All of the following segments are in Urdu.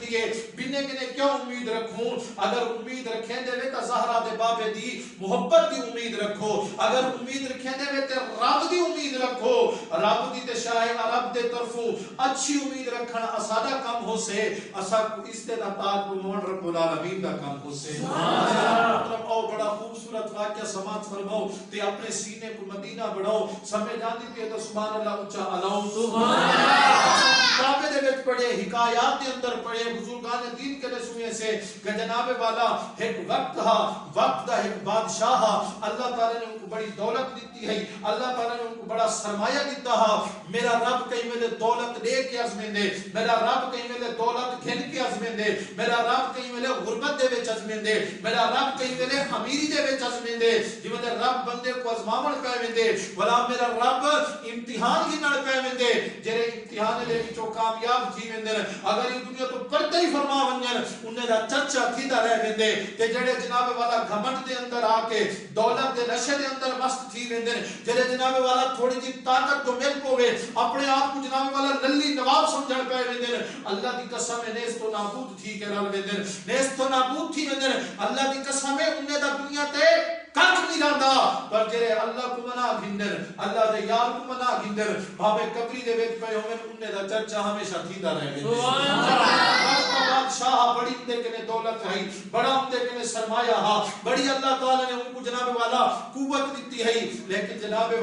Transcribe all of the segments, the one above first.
دیے بنے کنے کیوں امید رکھوں اگر امید رکھیں دے وے تے زہرا دے بابے دی محبت دی امید رکھو اگر امید رکھیں دے وے تے رب دی امید رکھو رب دی تے شاہ رب دے طرفوں اچھی امید رکھنا اساڈا کم ہو سے اسا استطاعت کو مون رب العالمین دا کم ہو سے مطلب او بڑا خوبصورت واقعہ سماعت فرماؤ تے اپنے سینے کو مدینہ بڑھاؤ سمجھ جاندی پی تو سبحان اللہ اونچا الاؤ سبحان اللہ کعبے دے وچ پڑھے حکایات دے اندر پڑھے بزرگان دین کے سوئے سے کہ جناب والا ایک وقت دا ایک بادشاہ اللہ تعالی نے ان کو بڑی دولت دیتی ہے اللہ تعالی نے ان کو بڑا سرمایہ دیتا ہے میرا رب کہیں میں دولت لے کے عزمیں دے میرا رب کہیں میں دولت گھن کے عزمیں دے میرا رب کہیں میں غربت دے وچ عزمیں دے میرا رب کہیں میں امیری دے وچ عزمیں دے جی میں رب بندے کو ازماون پے دے ولا میرا رب امتحان کی نال پے دے جڑے امتحان دے وچوں کامیاب تھی ویندے اگر یہ دنیا تو پردے ہی فرما ونجن انہاں دا چرچا تھیدا رہ ویندے تے جڑے جناب والا گھمنڈ دے اندر آ کے دولت دے نشے دے اندر مست تھی ویندے جڑے جناب والا تھوڑی جی طاقت تو مل پوے اپنے آپ کو جناب والا للی نواب سمجھن پے ویندے اللہ دی قسم ہے نیست تو نابود تھی کے رل ویندے نیست تو نابود تھی ویندے اللہ دی قسم ہے انہاں دا دنیا تے کچھ نہیں رہتا پر جڑے اللہ کو منا گھندر اللہ دے یار کو منا گھندر بھاوے قبری دے وچ پے ہوے انہاں دا چرچا ہمیشہ تھیندا رہے سبحان اللہ بادشاہ بڑی دے کنے دولت ہے بڑا دے کنے سرمایہ ہے بڑی اللہ تعالی نے ان کو جناب والا قوت دیتی ہے لیکن جناب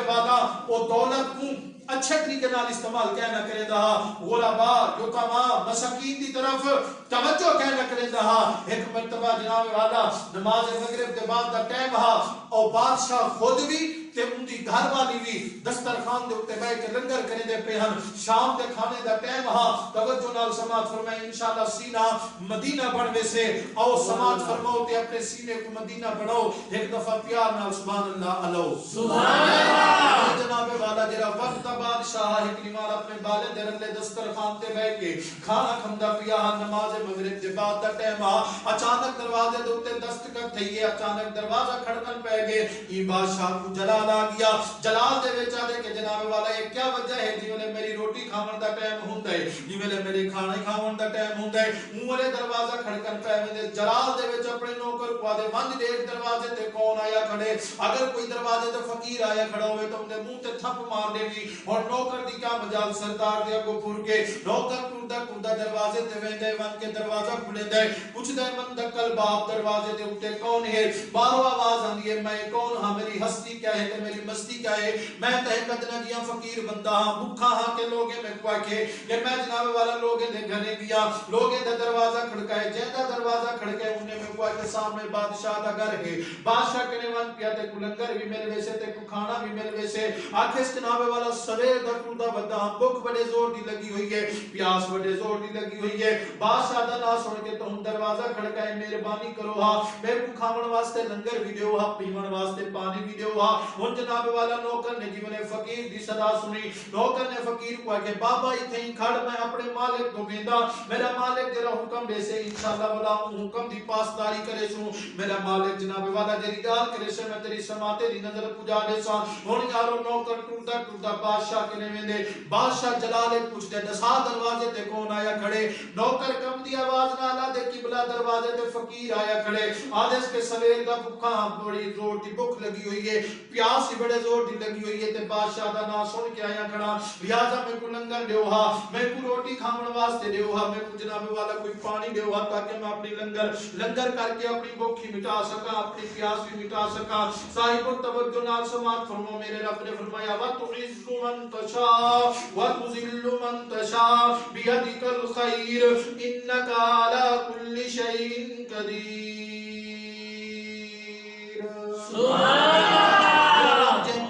والا وہ دولت کو اچھے طریقے نال استعمال کیا نہ کرے دا غربا یتاما مساکین دی طرف توجہ کیا نہ کرے دا ایک مرتبہ جناب والا نماز مغرب کے بعد دا ٹائم ہا اور بادشاہ خود بھی تے ان دی گھر والی بھی دسترخوان دے اوتے بیٹھ کے لنگر کرے دے پے ہن شام دے کھانے دا ٹائم ہا توجہ نال سماعت فرمائے انشاءاللہ سینہ مدینہ بنوے سے او سماعت فرماؤ تے اپنے سینے کو مدینہ بڑھاؤ ایک دفعہ پیار نال سبحان اللہ الو سبحان اللہ جناب والا جڑا وقت بادشاہ ایک نمال اپنے بالے دے رلے دسترخوان تے بیٹھ کے کھانا کھندا پیا نماز مغرب دے بعد دا ٹائم آ اچانک دروازے دے اوتے دستک تھئی اچانک دروازہ کھڑکن پے گئے ای بادشاہ کو جلال آ گیا جلال دے وچ آ دے کہ جناب والا یہ کیا وجہ ہے جی نے میری روٹی کھاون دا ٹائم ہوندا ہے جی میرے کھانے کھاون دا ٹائم ہوندا ہے اونلے دروازہ کھڑکن پے ویندے جلال دے وچ اپنے نوکر کو دے ونج دیکھ دروازے تے کون آیا کھڑے اگر کوئی دروازے تے فقیر آیا کھڑا ہوئے تو اندے منہ تے تھپ مار دے گی اور نوکر دی کیا مجال سردار دے اگوں پھر کے نوکر ٹردا دروازے تے ویندے ون کے دروازہ کھلے دے پوچھ دے من دکل باپ دروازے دے اوتے کون ہے باہروں آواز آندی ہے میں کون ہاں میری ہستی کیا ہے میری مستی کیا ہے میں تے کدنا گیا فقیر بندہ ہاں بھوکا ہاں کہ لوگے میں کوئی کے کہ میں جناب والا لوگے دے گھنے گیا لوگے دے دروازہ کھڑکائے جیندا دروازہ کھڑکے انہیں میں کوئی کے سامنے بادشاہ دا گھر ہے بادشاہ کنے ون پیا تے کو لنگر بھی مل ویسے تے کو کھانا بھی مل ویسے آکھس جناب والا سویر دا ٹردا بدا بھوک بڑے زور دی لگی ہوئی ہے پیاس بڑے زور دی لگی ہوئی ہے بادشاہ دا نا سن کے تو دروازہ کھڑکائے مہربانی کرو ہاں میرے کو کھاون واسطے لنگر بھی دیو ہاں پیون واسطے پانی بھی دیو ہاں ہن جناب والا نوکر نے جی نے فقیر دی صدا سنی نوکر نے فقیر کو کہ بابا ایتھے ہی کھڑ میں اپنے مالک کو ویندا میرا مالک تیرا حکم دے سے انشاءاللہ والا حکم دی پاسداری کرے سوں میرا مالک جناب والا جڑی گال کرے سے میں تیری سماتے دی نظر پجا دے سا ہن یارو نوکر ٹردا بادشاہ کنے ویندے بادشاہ جلال پوچھ دے دسا دروازے تے کون آیا کھڑے نوکر کم دی آواز نال دے قبلہ دروازے تے فقیر آیا کھڑے آدس کے سویر دا بھوکا بڑی زور دی بھوک لگی ہوئی ہے پیاس ہی بڑے زور دی لگی ہوئی ہے تے بادشاہ دا نا سن کے آیا کھڑا لہذا میں کو لنگر دیو ہا میں کو روٹی کھاون واسطے دیو ہا میں کو جناب والا کوئی پانی دیو ہا تاکہ میں اپنی لنگر کر کے اپنی بھوک ہی مٹا سکا اپنی پیاس بھی مٹا سکا صاحب توجہ نال سماعت فرمو میرے رب نے فرمایا وَتُعِزُّ مَن تَشَاءُ وَتُذِلُّ مَن تَشَاءُ بِيَدِكَ الْخَيْرُ إِنَّكَ عَلَى كُلِّ شَيْءٍ قَدِيرٌ سبحان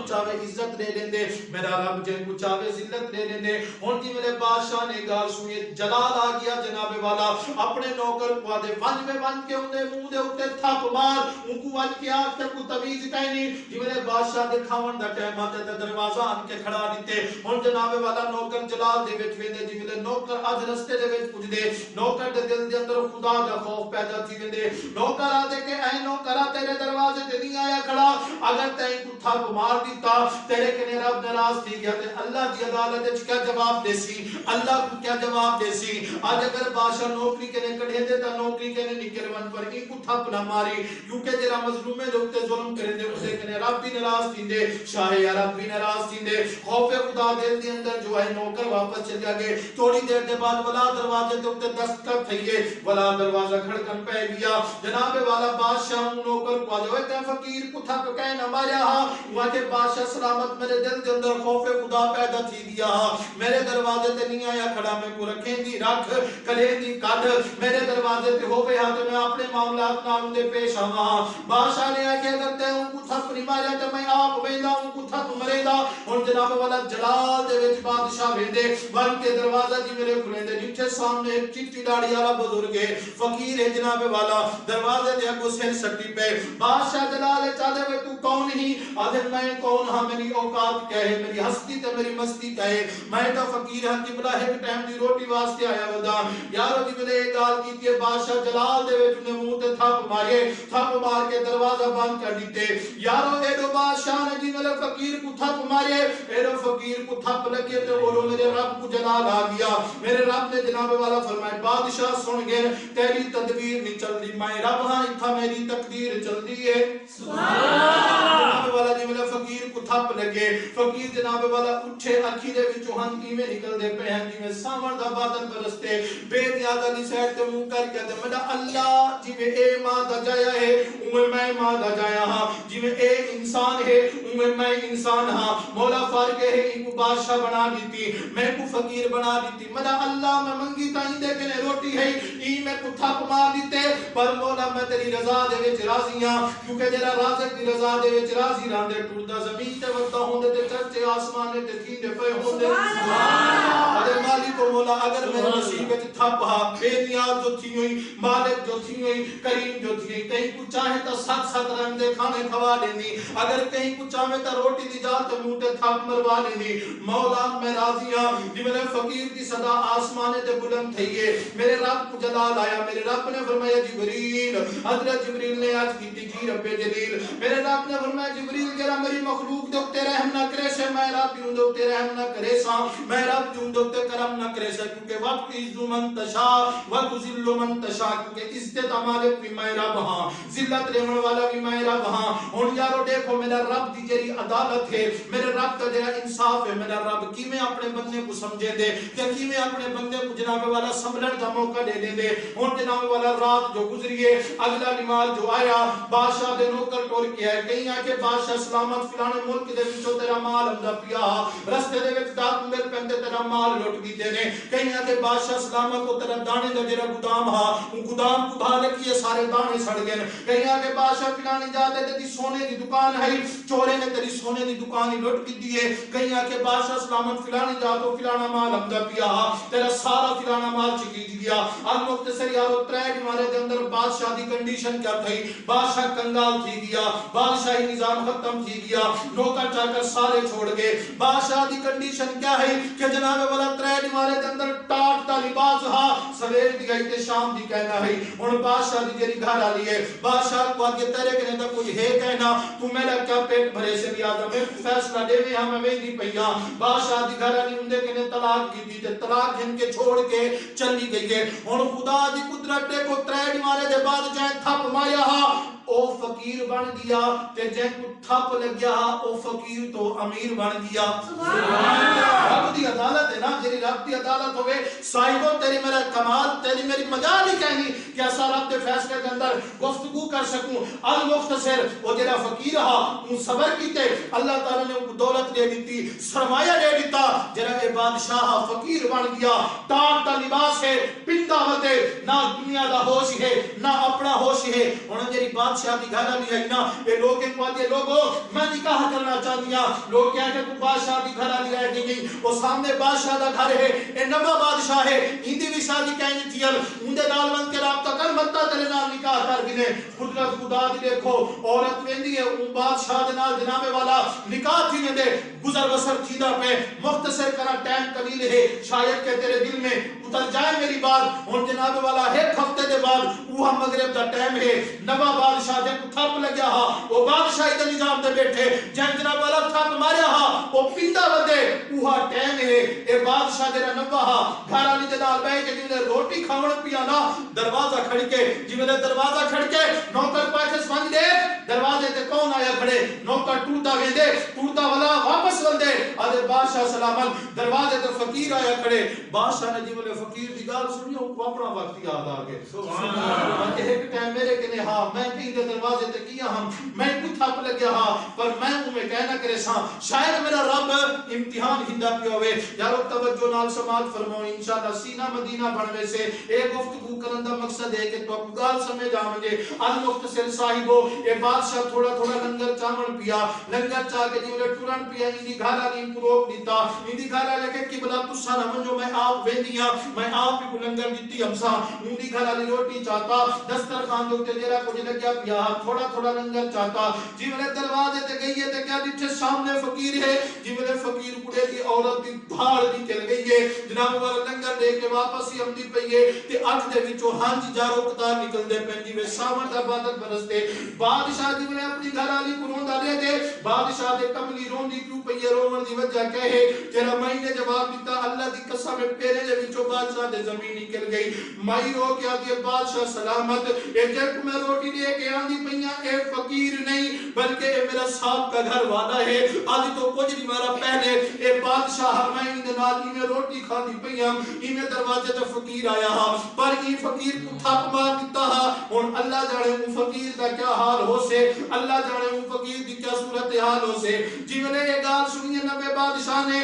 چاہے عزت دے دیں دے میرا رب جن کو چاہے ذلت دے دیں دے ان کی میرے بادشاہ نے گال سنی جلال آ گیا جناب والا اپنے نوکر کو دے ونج میں ون کے اندے منہ دے اتے تھپ مار ان کو ون کے آگ تے کو تمیز کہیں نہیں جی میرے بادشاہ دے کھاون دا ٹائم آتے تے دروازہ آن کے کھڑا دیتے ان جناب والا نوکر جلال دے وچ ویندے جی میرے نوکر اج رستے دے وچ پوچھ دے نوکر دے دل دے اندر خدا دا خوف پیدا تھی ویندے نوکر آ دے کہ اے نوکر تیرے دروازے تے نہیں آیا کھڑا اگر تیں کو تھپ مار دیتا تیرے لیکن رب ناراض تھی گیا تے اللہ دی عدالت وچ کیا جواب دے سی اللہ کو کیا جواب دے سی اج اگر بادشاہ نوکری کنے کڈے دے تا نوکری کنے نکل ون پر کی کو تھپ نہ ماری کیونکہ جڑا مظلوم دے اوتے ظلم کرے دے اسے کنے رب بھی ناراض تھیندے شاہ یا رب بھی ناراض تھیندے خوف خدا دل دے اندر جو ہے نوکر واپس چل گئے تھوڑی دیر دے بعد ولا دروازے تے اوتے دستک تھئی گئے ولا دروازہ کھڑکن پے گیا جناب والا بادشاہ نوکر کو جو ہے فقیر کو تھپ کہ نہ ماریا ہوا کہ بادشاہ سلامت میرے دل دے اندر خوف خدا پیدا تھی دیا میرے دروازے تے نہیں آیا کھڑا میں کو رکھیں دی رکھ کلے دی کڈ میرے دروازے تے ہوے ہاں تے میں اپنے معاملات نال دے پیش آواں بادشاہ نے کہ اگر تے ان کو تھپ نہیں ماریا تے میں آپ ویندا ان کو تھپ مریندا ہن جناب والا جلال دے وچ بادشاہ ویندے بن کے دروازہ جی میرے کھلے دے جتھے سامنے ایک چٹی داڑھی والا بزرگ ہے فقیر ہے جناب والا دروازے دے اگوں سر سٹی پہ بادشاہ جلال چاہے وے تو کون ہی آدھے میں کون ہاں میری اوقات کہے میری ہستی تے میری مستی کہے میں تو فقیر ہاں کہ بلا ایک ٹائم دی روٹی واسطے آیا ودا یارو جی ملے ایک گال کیتی ہے بادشاہ جلال دے وچ نے منہ تے تھپ مارے تھپ مار کے دروازہ بند کر دیتے یارو ایڈو بادشاہ نے جی ملے فقیر کو تھپ مارے ایڈو فقیر کو تھپ لگے تے بولو میرے رب کو جلال آ گیا میرے رب نے جناب والا فرمائے بادشاہ سن گئے تیری تدبیر نہیں چل دی میں رب ہاں اتھا میری تقدیر چل دی ہے سبحان اللہ جناب والا جی ملے فقیر کو تھپ لگے فقیر جناب والا اٹھے اکھی دے وچوں ہن کیویں نکل دے پے ہیں جویں ساون دا بادل برستے بے نیاز علی سائڈ تے منہ کر کے تے میرا اللہ جویں اے ماں دا جایا ہے اوویں میں ماں دا جایا ہاں جویں اے انسان ہے اوویں میں انسان ہاں مولا فرق ہے ان کو بادشاہ بنا دیتی میں کو فقیر بنا دیتی میرا اللہ میں منگی تائیں دے کے روٹی ہے ای میں کو تھپ مار دیتے پر مولا میں تیری رضا دے وچ راضی ہاں کیونکہ جڑا رازق دی رضا دے وچ راضی رہندے ٹردا زمین تے وقتا ہوندے تے چرچے آسمان تے تھیندے پے ہوندے سبحان اللہ اے مالک و مولا اگر میرے نصیب وچ تھپ ہا بے نیاز جو تھی ہوئی مالک جو تھی ہوئی کریم جو تھی کہیں کو چاہے تا سات سات رنگ دے کھانے کھوا دینی اگر کہیں کو چاہے تا روٹی دی جال تے منہ تے تھپ مروا دینی مولا میں راضی ہاں جی میرے فقیر دی صدا آسمان تے بلند تھی ہے میرے رب کو جلال آیا میرے رب نے فرمایا جبریل حضرت جبریل نے آج کی جی رب جلیل میرے رب نے فرمایا جبریل جرا میری مخلوق دے تے رحم نہ کرے سے میں رب یوں دے تے رحم نہ کرے سا میں رب یوں دے تے کرم نہ کرے سے کیونکہ وقت عز من تشاء و تذل من تشاء کیونکہ عزت مالک بھی میں رب ہاں ذلت رحم والا بھی میں رب ہاں ہن یارو دیکھو میرا رب دی جڑی عدالت ہے میرے رب کا جڑا انصاف ہے میرا رب کیویں اپنے بندے کو سمجھے دے تے کیویں اپنے بندے کو جناب والا سنبھلن دا موقع دے دے دے ہن جناب والا رات جو گزری ہے اگلا نماز جو آیا بادشاہ دے نوکر ٹور کے ہے کہیں آ کے بادشاہ سلامت فلانے ملک دے وچوں تیرا مال آندا پیا رستے دے وچ ڈاک مل پندے تیرا مال لٹ گئی نے کہیں آ کے بادشاہ سلامت کو تیرا دانے دا جڑا گودام ہا او گودام کو بھا لگی سارے دانے سڑ گئے کہیں آ کے بادشاہ فلانے جاتے تے سونے دی دکان ہے چورے نے تیری سونے دی دکان ہی لٹ کی دی ہے کہیں آ کے بادشاہ سلامت فلانے جا تو فلانا مال آندا پیا تیرا سارا فلانا مال چکی گیا اب مختصر یارو ترے ہمارے دے اندر بادشاہ دی کنڈیشن کیا تھی بادشاہ کنگال تھی گیا بادشاہی نظام ختم تھی گیا نوکر چاکر سارے چھوڑ گئے بادشاہ دی کنڈیشن کیا ہے کہ جناب والا ترے ہمارے دے اندر ٹاٹ دا لباس ہا سویر دی گئی تے شام دی کہنا ہے ہن بادشاہ دی جڑی گھر والی ہے بادشاہ کو اگے تیرے کنے تے کوئی ہے کہنا تو میرا کیا پیٹ بھرے سے بھی آدم میں فیصلہ دے وی ہم ویندی پئیاں بادشاہ دی گھر والی اندے کنے طلاق کی تے طلاق گھن کے چھوڑ کے چلی گئی ہے ہن خدا دی قدرت کو ترے مارے دے بعد جائے تھپ مایا ہا او فقیر بن گیا تے جے کو تھپ لگ گیا او فقیر تو امیر بن گیا سبحان اللہ رب دی عدالت ہے نا جڑی رب دی عدالت ہوے صاحبو تیری میرا کمال تیری میری مجال ہی کہنی کہ ایسا رب دے فیصلے کے اندر گفتگو کر سکوں المختصر او جڑا فقیر ہا او صبر کیتے اللہ تعالی نے ان کو دولت دے دیتی سرمایہ دے دیتا جڑا اے بادشاہ فقیر بن گیا ٹاٹ دا لباس ہے پندا وتے نہ دنیا دا ہوش ہے نہ اپنا ہوش ہے ہن جڑی بادشاہ دی گھر والی ہے نا اے لوگ کو دے لوگوں میں نکاح کرنا چاہتی ہوں لوگ کہتے ہیں کہ بادشاہ دی گھر والی رہ گئی او سامنے بادشاہ دا گھر ہے اے نواں بادشاہ ہے ایندی بھی شادی کہیں تھی ان دے نال من کے رابطہ کر البتہ تیرے نال نکاح کر گنے قدرت خدا دی دیکھو عورت ویندی ہے اون بادشاہ دے نال جناب والا نکاح تھی نے گزر بسر تھیدا پہ مختصر کرا ٹائم قلیل ہے شاید کہ تیرے دل میں اتر جائے میری بات ہن جناب والا ایک ہفتے دے بعد وہ مغرب دا ٹائم ہے نوا بادشاہ دے تھپ لگیا ہا وہ بادشاہی دے نظام دے بیٹھے جن جناب والا تھپ ماریا ہا وہ پیندا ودے وہ ٹائم ہے اے بادشاہ دے نوا ہا گھر والی دے نال بیٹھ کے جے روٹی کھاون پیا نا دروازہ کھڑ کے جے دروازہ کھڑ کے نوکر پاس سمجھ دے دروازے تے کون آیا کھڑے نوکر ٹوٹا ویندے ٹوٹا والا واپس وندے ادے بادشاہ سلامت دروازے تے فقیر آیا کھڑے بادشاہ نے جی بولے فقیر دی گل سنی او اپنا وقت یاد آ گئے سبحان اللہ ایک ٹائم میرے کنے ہاں میں بھی دے دروازے تے کیا ہم میں کو تھپ لگیا ہاں پر میں میں کہنا کرے سا شاید میرا رب امتحان ہندا پیا ہوے یارو توجہ نال سماعت فرماؤ انشاءاللہ سینہ مدینہ بنوے سے ایک گفتگو کرن دا مقصد ہے کہ تو گل سمجھ آویں المختصر صاحبو اے بادشاہ تھوڑا تھوڑا لنگر چاون پیا لنگر چا کے جی ٹرن پیا دی گھر والی پروک دیتا دی گھر والے کہ قبلہ تسا نہ منجو میں آپ ویندیاں میں آپ کو لنگر دیتی ہمسا دی گھر والی روٹی چاہتا دسترخوان دے اوتے جڑا کچھ لگیا پیا تھوڑا تھوڑا لنگر چاہتا جی میرے دروازے تے گئی ہے تے کیا دیٹھے سامنے فقیر ہے جی میرے فقیر بڑے دی عورت دی دھاڑ دی چل گئی ہے جناب والا لنگر دے کے واپس ہی آمدی پئی ہے تے اکھ دے وچوں ہنج جارو قطار نکل دے پن جی میں ساون دا عبادت برستے بادشاہ جی میں اپنی گھر والی کو روندا دے دے بادشاہ دے کملی روندی کیوں پئی ہے رون دی وجہ کہے تیرا مائی نے جواب دیتا اللہ دی قسم پیرے دے وچوں بادشاہ دے زمین نکل گئی مائی رو کے آدھی بادشاہ سلامت اے جب میں روٹی دے کے آندی پئیاں اے فقیر نہیں بلکہ اے میرا صاحب کا گھر والا ہے آدھی تو کچھ نہیں مارا پہلے اے بادشاہ ہرمائن دے نال میں روٹی کھاندی پئیاں میں دروازے تے فقیر آیا ہا پر یہ فقیر کو تھپ مار دیتا ہا ہن اللہ جانے وہ فقیر دا کیا حال ہو سے اللہ جانے وہ فقیر دی کیا صورت حال ہو سے جی میں نے یہ گال سنی ہے نبی بادشاہ نے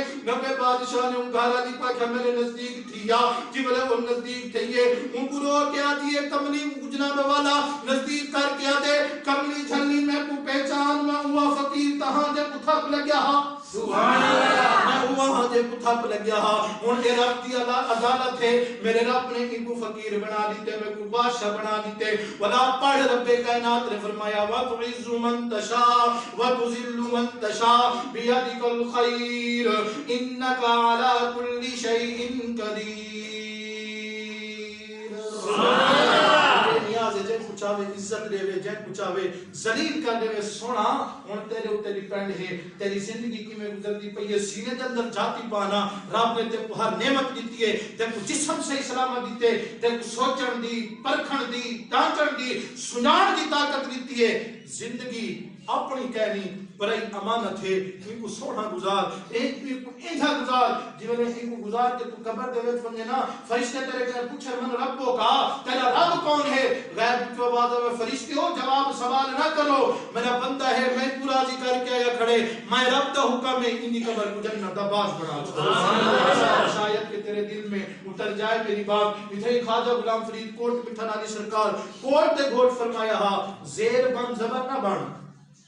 ان گھر دی پاک میرے نزدیک تھیا جی میں نے وہ نزدیک تھئیے ان کو رو کیا دیئے کملی جناب والا نزدیک کر کیا دے کملی جھلی میں کو پہچان میں ہوا فقیر تہاں دے کو تھپ لگیا ہا سبحان اللہ میں وہاں دے کو تھپ لگیا ہا ان کے رب دی عدالت ہے میرے رب نے ان کو فقیر بنا دیتے میں کو بادشاہ بنا دیتے ولا پڑھ رب کائنات نے فرمایا وَتُعِزُّ مَن تَشَاءُ وَتُذِلُّ مَن تَشَاءُ بِيَدِكَ الْخَيْرُ إِنَّكَ عَلَى كُلِّ شَيْءٍ قَدِيرٌ جن کچھاوے عزت دے وے جن کچھاوے ذلیل کر دے وے سونا ہن تیرے اوتے ڈیپینڈ ہے تیری زندگی کیویں گزرتی پئی ہے سینے دے اندر جاتی پانا رب نے تے کو ہر نعمت دتی ہے تے کو جسم صحیح سلامت دتے تے کو سوچن دی پرکھن دی ٹانچن دی سنان دی طاقت دتی ہے زندگی اپنی کہنی پر امانت ہے ان کو سونا گزار ایک بھی کو ایجا گزار جیونے ان کو گزار کے تو قبر دے وچ ونجے نا فرشتے تیرے کنے پوچھے من ربو کا تیرا رب کون ہے غیب کے بعد میں فرشتے ہو جواب سوال نہ کرو میرا بندہ ہے میں کو راضی کر کے آیا کھڑے میں رب دا حکم ہے ان دی قبر کو جنت دا باغ بنا چھوڑ شاید کہ تیرے دل میں اتر جائے میری بات ادھر خواجہ غلام فرید کوٹ مٹھن علی سرکار کوٹ تے گھوٹ فرمایا ہا زیر بن زبر نہ بن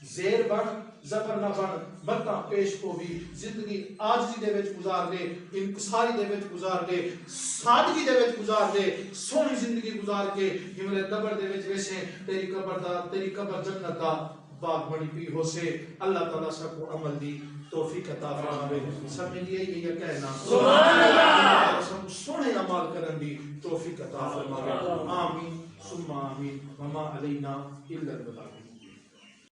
زیر بن زبر نہ بن بتا پیش کو بھی زندگی آجزی دے وچ گزار دے انکساری دے وچ گزار دے سادگی دے وچ گزار دے سونی زندگی گزار کے ہمارے قبر دے وچ ویسے تیری قبر جنت دا باغ بنی پی ہو سے اللہ تعالیٰ سب کو عمل دی توفیق عطا فرمائے سمجھیے یہ کہنا سبحان اللہ سونے عمل کرن دی توفیق عطا فرمائے آمین ثم آمین وما علینا الا البلاغ